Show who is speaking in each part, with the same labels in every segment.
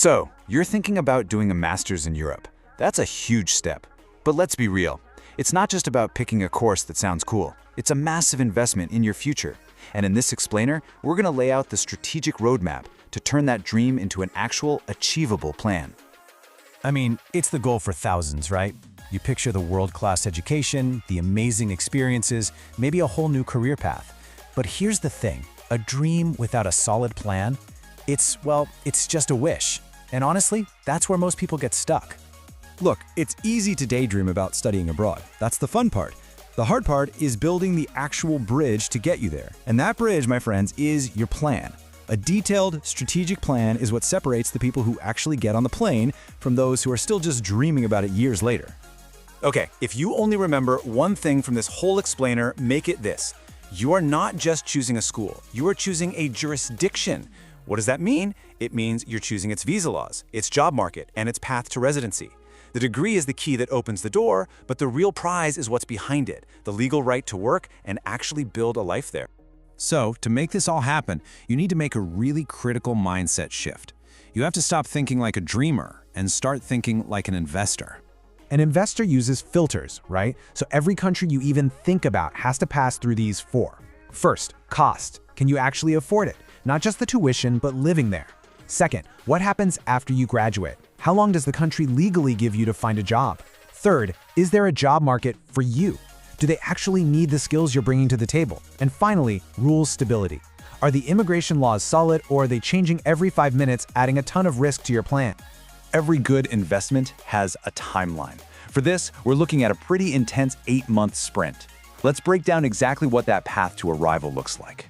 Speaker 1: So, you're thinking about doing a master's in Europe. That's a huge step. But let's be real. It's not just about picking a course that sounds cool. It's a massive investment in your future. And in this explainer, we're going to lay out the strategic roadmap to turn that dream into an actual, achievable plan.
Speaker 2: I mean, it's the goal for thousands, right? You picture the world-class education, the amazing experiences, maybe a whole new career path. But here's the thing, a dream without a solid plan, it's just a wish. And honestly, that's where most people get stuck.
Speaker 3: Look, it's easy to daydream about studying abroad. That's the fun part. The hard part is building the actual bridge to get you there. And that bridge, my friends, is your plan. A detailed, strategic plan is what separates the people who actually get on the plane from those who are still just dreaming about it years later.
Speaker 1: Okay, if you only remember one thing from this whole explainer, make it this. You are not just choosing a school, you are choosing a jurisdiction. What does that mean? It means you're choosing its visa laws, its job market, and its path to residency. The degree is the key that opens the door, but the real prize is what's behind it, the legal right to work and actually build a life there.
Speaker 4: So, to make this all happen, you need to make a really critical mindset shift. You have to stop thinking like a dreamer and start thinking like an investor.
Speaker 5: An investor uses filters, right? So every country you even think about has to pass through these four. First, cost. Can you actually afford it? Not just the tuition, but living there. Second, what happens after you graduate? How long does the country legally give you to find a job? Third, is there a job market for you? Do they actually need the skills you're bringing to the table? And finally, rules stability. Are the immigration laws solid, or are they changing every 5 minutes, adding a ton of risk to your plan?
Speaker 1: Every good investment has a timeline. For this, we're looking at a pretty intense 8-month sprint. Let's break down exactly what that path to arrival looks like.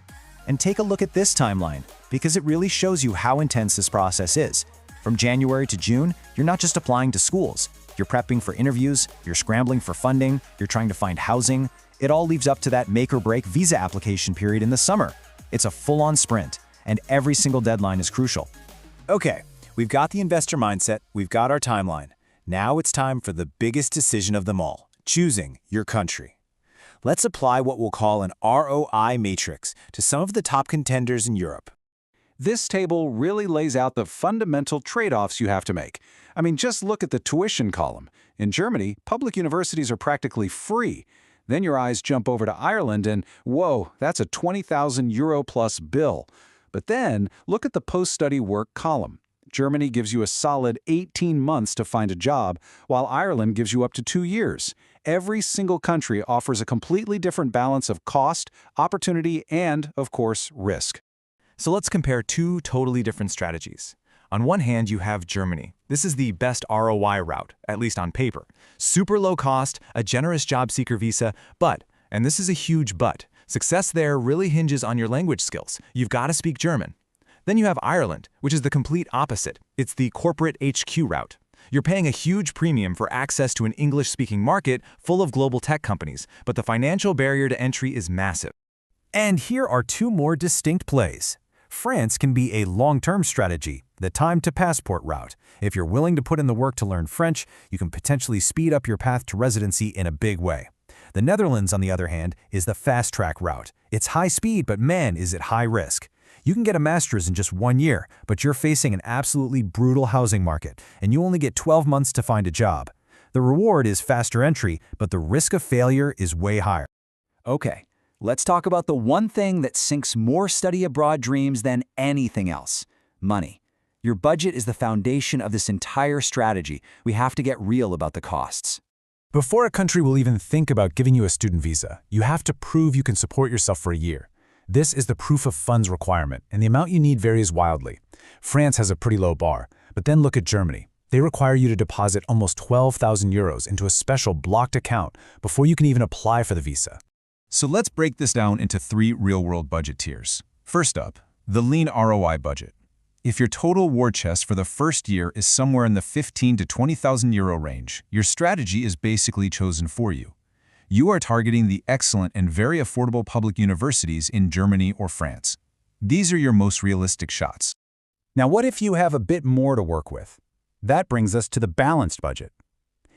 Speaker 2: And take a look at this timeline, because it really shows you how intense this process is. From January to June, you're not just applying to schools. You're prepping for interviews, you're scrambling for funding, you're trying to find housing. It all leads up to that make-or-break visa application period in the summer. It's a full-on sprint, and every single deadline is crucial.
Speaker 1: Okay, we've got the investor mindset, we've got our timeline. Now it's time for the biggest decision of them all, choosing your country. Let's apply what we'll call an ROI matrix to some of the top contenders in Europe.
Speaker 4: This table really lays out the fundamental trade-offs you have to make. I mean, just look at the tuition column. In Germany, public universities are practically free. Then your eyes jump over to Ireland and, whoa, that's a 20,000 euro plus bill. But then, look at the post-study work column. Germany gives you a solid 18 months to find a job, while Ireland gives you up to 2 years. Every single country offers a completely different balance of cost, opportunity, and, of course, risk.
Speaker 6: So let's compare two totally different strategies. On one hand, you have Germany. This is the best ROI route, at least on paper. Super low cost, a generous job seeker visa, but, and this is a huge but, success there really hinges on your language skills. You've got to speak German. Then you have Ireland, which is the complete opposite. It's the corporate HQ route. You're paying a huge premium for access to an English-speaking market full of global tech companies, but the financial barrier to entry is massive.
Speaker 2: And here are two more distinct plays. France can be a long-term strategy, the time-to-passport route. If you're willing to put in the work to learn French, you can potentially speed up your path to residency in a big way. The Netherlands, on the other hand, is the fast-track route. It's high speed, but man, is it high risk. You can get a master's in just 1 year, but you're facing an absolutely brutal housing market, and you only get 12 months to find a job. The reward is faster entry, but the risk of failure is way higher.
Speaker 1: Okay, let's talk about the one thing that sinks more study abroad dreams than anything else: money. Your budget is the foundation of this entire strategy. We have to get real about the costs.
Speaker 5: Before a country will even think about giving you a student visa, you have to prove you can support yourself for a year. This is the proof of funds requirement, and the amount you need varies wildly. France has a pretty low bar, but then look at Germany. They require you to deposit almost 12,000 euros into a special blocked account before you can even apply for the visa.
Speaker 4: So let's break this down into 3 real-world budget tiers. First up, the lean ROI budget. If your total war chest for the first year is somewhere in the 15,000 to 20,000 euro range, your strategy is basically chosen for you. You are targeting the excellent and very affordable public universities in Germany or France. These are your most realistic shots.
Speaker 5: Now, what if you have a bit more to work with? That brings us to the balanced budget.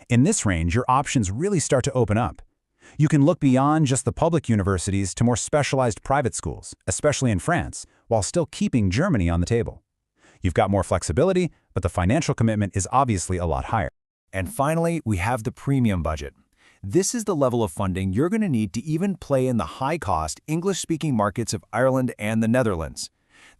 Speaker 5: In this range, your options really start to open up. You can look beyond just the public universities to more specialized private schools, especially in France, while still keeping Germany on the table.
Speaker 2: You've got more flexibility, but the financial commitment is obviously a lot higher. And finally, we have the premium budget. This is the level of funding you're going to need to even play in the high-cost, English-speaking markets of Ireland and the Netherlands.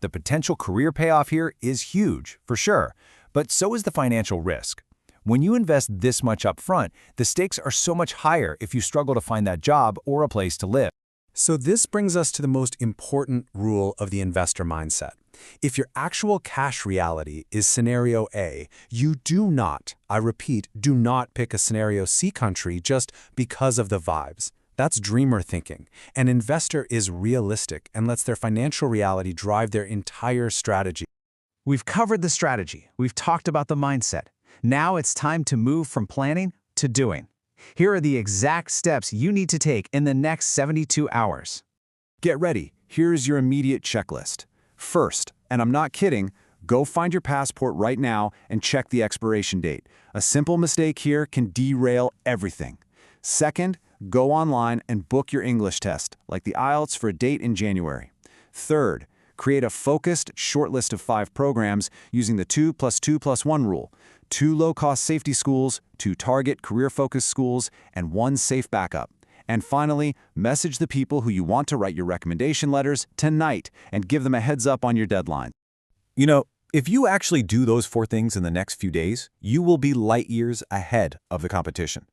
Speaker 2: The potential career payoff here is huge, for sure, but so is the financial risk. When you invest this much up front, the stakes are so much higher if you struggle to find that job or a place to live.
Speaker 1: So this brings us to the most important rule of the investor mindset. If your actual cash reality is scenario A, you do not, I repeat, do not pick a scenario C country just because of the vibes. That's dreamer thinking. An investor is realistic and lets their financial reality drive their entire strategy.
Speaker 5: We've covered the strategy. We've talked about the mindset. Now it's time to move from planning to doing. Here are the exact steps you need to take in the next 72 hours.
Speaker 3: Get ready. Here's your immediate checklist. First, and I'm not kidding, go find your passport right now and check the expiration date. A simple mistake here can derail everything. Second, go online and book your English test, like the IELTS, for a date in January. Third, create a focused short list of 5 programs using the 2+2+1 rule. 2 low-cost safety schools, 2 target career-focused schools, and 1 safe backup. And finally, message the people who you want to write your recommendation letters tonight and give them a heads up on your deadline.
Speaker 2: You know, if you actually do those 4 things in the next few days, you will be light years ahead of the competition.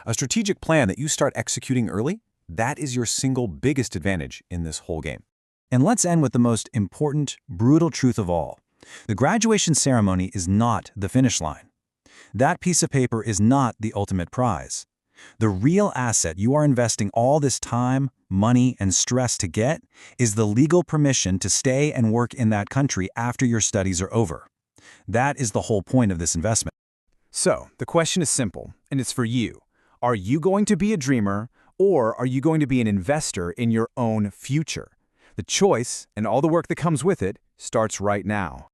Speaker 2: A strategic plan that you start executing early, that is your single biggest advantage in this whole game. And let's end with the most important, brutal truth of all. The graduation ceremony is not the finish line. That piece of paper is not the ultimate prize. The real asset you are investing all this time, money, and stress to get is the legal permission to stay and work in that country after your studies are over. That is the whole point of this investment.
Speaker 1: So, the question is simple, and it's for you. Are you going to be a dreamer, or are you going to be an investor in your own future? The choice, and all the work that comes with it, starts right now.